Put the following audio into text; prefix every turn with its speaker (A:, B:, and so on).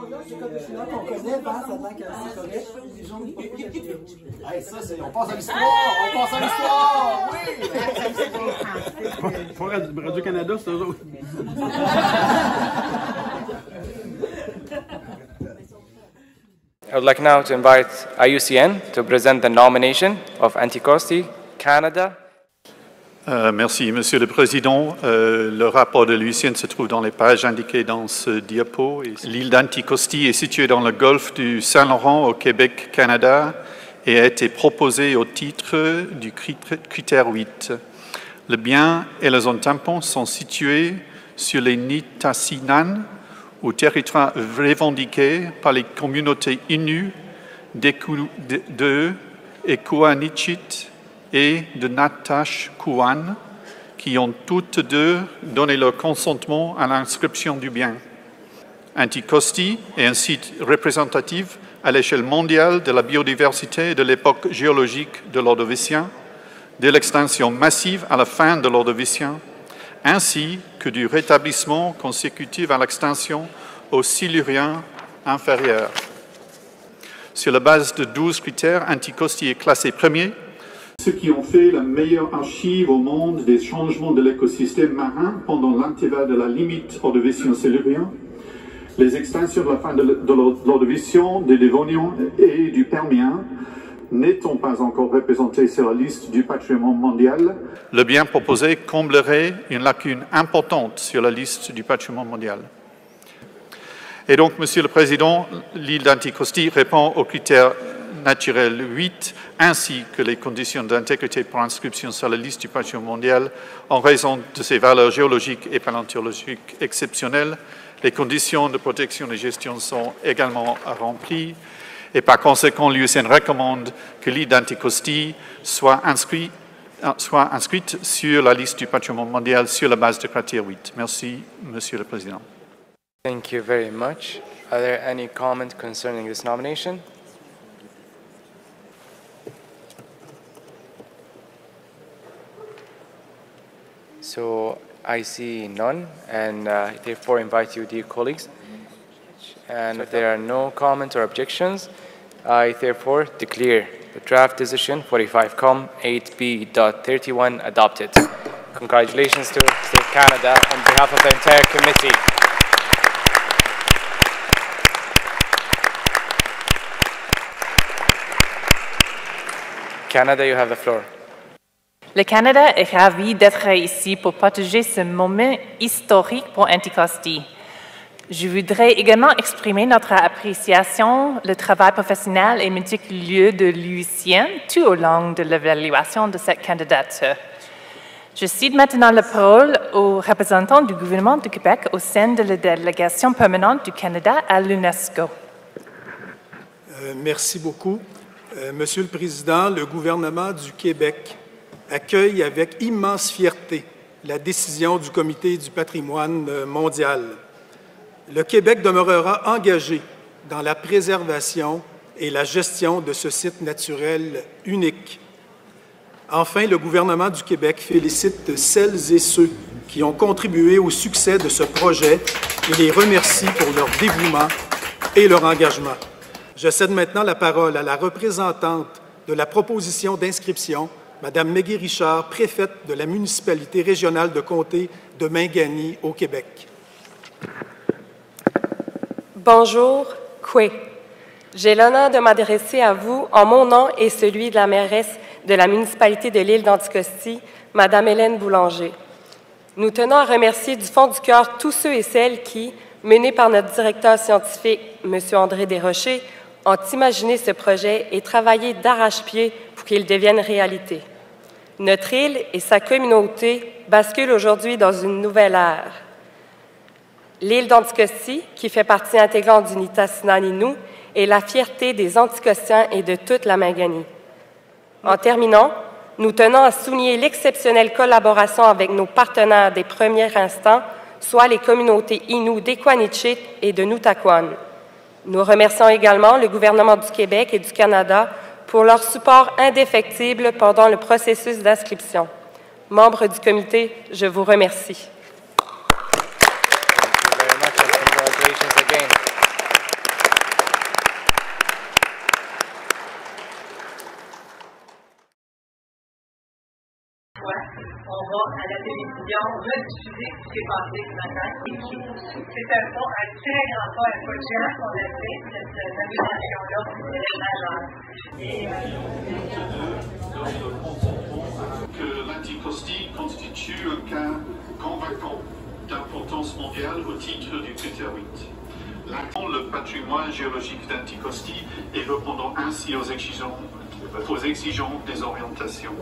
A: là, c'est comme les Chinois qu'on connaît, hein, ça demande que c'est correct. Les jaunes, pas rouges, les rouges.
B: Hey, ça, c'est... On passe à l'histoire! On passe à l'histoire! Oui!
C: Pour Radio-Canada, c'est eux autres.
D: I would like now to invite IUCN to present the nomination of Anticosti, Canada.
E: Merci, Monsieur le Président. Le rapport de l'IUCN se trouve dans les pages indiquées dans ce diapo. L'île d'Anticosti est située dans le golfe du Saint-Laurent au Québec, Canada, et a été proposée au titre du critère 8. Le bien et la zone tampon sont situés sur les Nitassinan, ou territoire revendiqué par les communautés Innu, de Equanichit et de Natashquan, qui ont toutes deux donné leur consentement à l'inscription du bien. Anticosti est un site représentatif à l'échelle mondiale de la biodiversité de l'époque géologique de l'Ordovicien, de l'extinction massive à la fin de l'Ordovicien, ainsi que du rétablissement consécutif à l'extinction au Silurien inférieur. Sur la base de 12 critères, Anticosti est classé premier. Ceux qui ont fait la meilleure archive au monde des changements de l'écosystème marin pendant l'intervalle de la limite ordovicien-silurien, les extinctions de la fin de l'Ordovicien, des Dévoniens et du Permien, n'étant pas encore représentés sur la liste du patrimoine mondial, le bien proposé comblerait une lacune importante sur la liste du patrimoine mondial. Et donc, Monsieur le Président, l'île d'Anticosti répond aux critères naturels 8, ainsi que les conditions d'intégrité pour inscription sur la liste du patrimoine mondial en raison de ses valeurs géologiques et paléontologiques exceptionnelles. Les conditions de protection et gestion sont également remplies. Et par conséquent, l'IUCN recommande que l'île d'Anticosti soit inscrite sur la liste du patrimoine mondial sur la base de critère 8. Merci, Monsieur le Président.
D: Thank you very much. Are there any comments concerning this nomination? So I see none, and therefore invite you, dear colleagues. And if there are no comments or objections, I therefore declare the draft decision 45Com 8B.31 adopted. Congratulations to Canada on behalf of the entire committee. Canada, you have the floor.
F: Le Canada est ravi d'être ici pour partager ce moment historique pour Anticosti. Je voudrais également exprimer notre appréciation, le travail professionnel et méticuleux de l'IUCN tout au long de l'évaluation de cette candidature. Je cède maintenant la parole aux représentants du gouvernement du Québec au sein de la délégation permanente du Canada à l'UNESCO.
G: Merci beaucoup. Monsieur le Président, le gouvernement du Québec accueille avec immense fierté la décision du Comité du patrimoine mondial. Le Québec demeurera engagé dans la préservation et la gestion de ce site naturel unique. Enfin, le gouvernement du Québec félicite celles et ceux qui ont contribué au succès de ce projet et les remercie pour leur dévouement et leur engagement. Je cède maintenant la parole à la représentante de la proposition d'inscription, Mme Meggy Richard, préfète de la municipalité régionale de comté de Mingani au Québec.
H: Bonjour, Kwe. J'ai l'honneur de m'adresser à vous en mon nom et celui de la mairesse de la municipalité de l'île d'Anticosti, Mme Hélène Boulanger. Nous tenons à remercier du fond du cœur tous ceux et celles qui, menés par notre directeur scientifique, M. André Desrochers, ont imaginé ce projet et travaillé d'arrache-pied pour qu'il devienne réalité. Notre île et sa communauté basculent aujourd'hui dans une nouvelle ère. L'île d'Anticosti, qui fait partie intégrante du Nitassinan-Innu, est la fierté des Anticostiens et de toute la Mingani. En terminant, nous tenons à souligner l'exceptionnelle collaboration avec nos partenaires des premiers instants, soit les communautés Innu d'Equanichit et de Nutaquan. Nous remercions également le gouvernement du Québec et du Canada pour leur support indéfectible pendant le processus d'inscription. Membres du comité, je vous remercie.
C: télévision rediffusé ce qui s'est passé ce matin. C'est un très grand pas, un pas géant qu'on a fait, cette nomination-là, c'est majeur.
E: Que l'Anticosti constitue un cas convaincant d'importance mondiale au titre du critère 8. Le patrimoine géologique d'Anticosti et répondant ainsi aux exigences des orientations